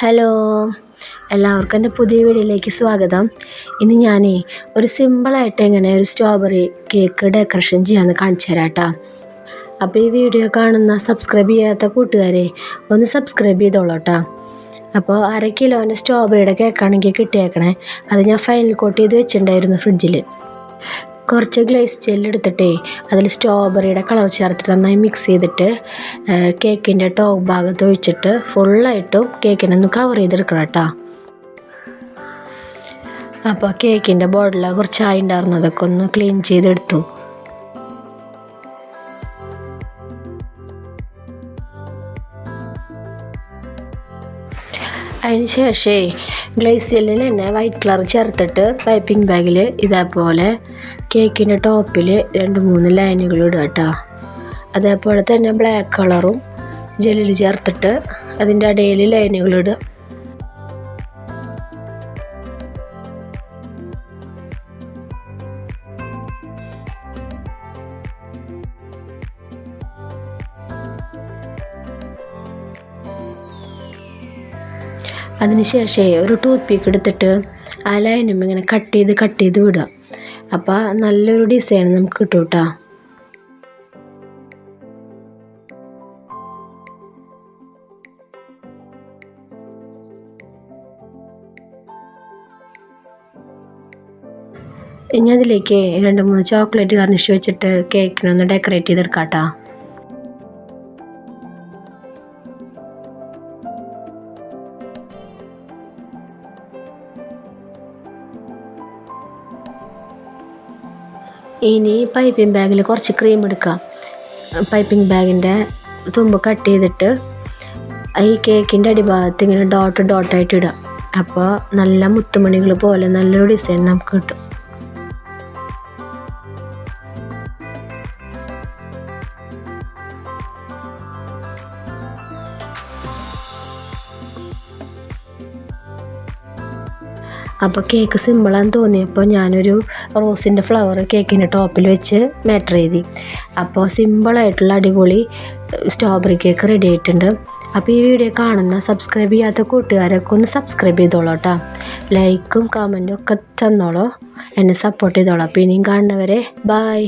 Hello, എല്ലാവർക്കും എൻ്റെ പുതിയ വീഡിയോയിലേക്ക് സ്വാഗതം. ഇന്ന് ഞാൻ ഒരു സിമ്പിളായിട്ട് എങ്ങനെ ഒരു സ്ട്രോബെറി കേക്ക് ഡെക്കറേഷൻ ചെയ്യാമെന്ന് കാണിച്ചു തരാം കേട്ടോ. അപ്പോൾ ഈ വീഡിയോ കാണുന്ന സബ്സ്ക്രൈബ് ചെയ്യാത്ത കൂട്ടുകാരെ ഒന്ന് സബ്സ്ക്രൈബ് ചെയ്തോളൂ കേട്ടോ. അപ്പോൾ 1/2 കിലോൻ്റെ സ്ട്രോബെറിയുടെ കേക്കാണെങ്കിൽ കിട്ടിയേക്കണേ. അത് ഞാൻ ഫൈനൽ കോട്ട് ചെയ്ത് വെച്ചിട്ടുണ്ടായിരുന്നു ഫ്രിഡ്ജിൽ. കുറച്ച് ഗ്ലേസ് ജെല്ലെടുത്തിട്ടേ അതിൽ സ്ട്രോബെറിയുടെ കളർ ചേർത്തിട്ട് നന്നായി മിക്സ് ചെയ്തിട്ട് കേക്കിൻ്റെ ടോപ്പ് ഭാഗത്ത് ഒഴിച്ചിട്ട് ഫുള്ളായിട്ടും കേക്കിനെ ഒന്ന് കവർ ചെയ്തെടുക്കണം കേട്ടോ. അപ്പോൾ കേക്കിൻ്റെ ബോർഡിൽ കുറച്ച് ആയി ഉണ്ടായിരുന്നതൊക്കെ ഒന്ന് ക്ലീൻ ചെയ്തെടുത്തു. അതിന് ശേഷമേ ഗ്ലേസ് ജെല്ലിൽ തന്നെ വൈറ്റ് കളർ ചേർത്തിട്ട് പൈപ്പിംഗ് ബാഗിൽ ഇതേപോലെ കേക്കിൻ്റെ ടോപ്പിൽ 2-3 ലൈനുകൾ ഇടുക കേട്ടോ. അതേപോലെ തന്നെ ബ്ലാക്ക് കളറും ജെല്ലിൽ ചേർത്തിട്ട് അതിൻ്റെ ഇടയിൽ ലൈനുകൾ ഇടുക. അതിനുശേഷം ഒരു ടൂത്ത് പീക്ക് എടുത്തിട്ട് ആ ലൈനും ഇങ്ങനെ കട്ട് ചെയ്ത് വിടുക. അപ്പോൾ നല്ലൊരു ഡിസൈൻ നമുക്ക് കിട്ടും കേട്ടോ. ഇനി അതിലേക്ക് 2-3 ചോക്ലേറ്റ് ഗാർണിഷ് വെച്ചിട്ട് കേക്കിനൊന്ന് ഡെക്കറേറ്റ് ചെയ്തെടുക്കാം കേട്ടോ. ഇനി പൈപ്പിംഗ് ബാഗിൽ കുറച്ച് ക്രീം എടുക്കുക. പൈപ്പിംഗ് ബാഗിൻ്റെ തുമ്പ് കട്ട് ചെയ്തിട്ട് ഈ കേക്കിൻ്റെ അടിഭാഗത്ത് ഇങ്ങനെ ഡോട്ടായിട്ട് ഇടുക. അപ്പോൾ നല്ല മുത്തുമണികൾ പോലെ നല്ലൊരു ഡിസൈൻ നമുക്ക് കിട്ടും. അപ്പോൾ കേക്ക് സിമ്പിളാന്ന് തോന്നിയപ്പോൾ ഞാനൊരു റോസിൻ്റെ ഫ്ലവർ കേക്കിൻ്റെ ടോപ്പിൽ വെച്ച് മാറ്റർ ചെയ്തു. അപ്പോൾ സിമ്പിളായിട്ടുള്ള അടിപൊളി സ്ട്രോബെറി കേക്ക് റെഡി ആയിട്ടുണ്ട്. അപ്പോൾ ഈ വീഡിയോ കാണുന്ന സബ്സ്ക്രൈബ് ചെയ്യാത്ത കൂട്ടുകാരൊക്കെ ഒന്ന് സബ്സ്ക്രൈബ് ചെയ്തോളൂ കേട്ടോ. ലൈക്കും കമൻറ്റും ഒക്കെ തന്നോളൂ, എന്നെ സപ്പോർട്ട് ചെയ്തോളൂ. അപ്പോൾ ഇനിയും കാണുന്നവരെ ബായ്.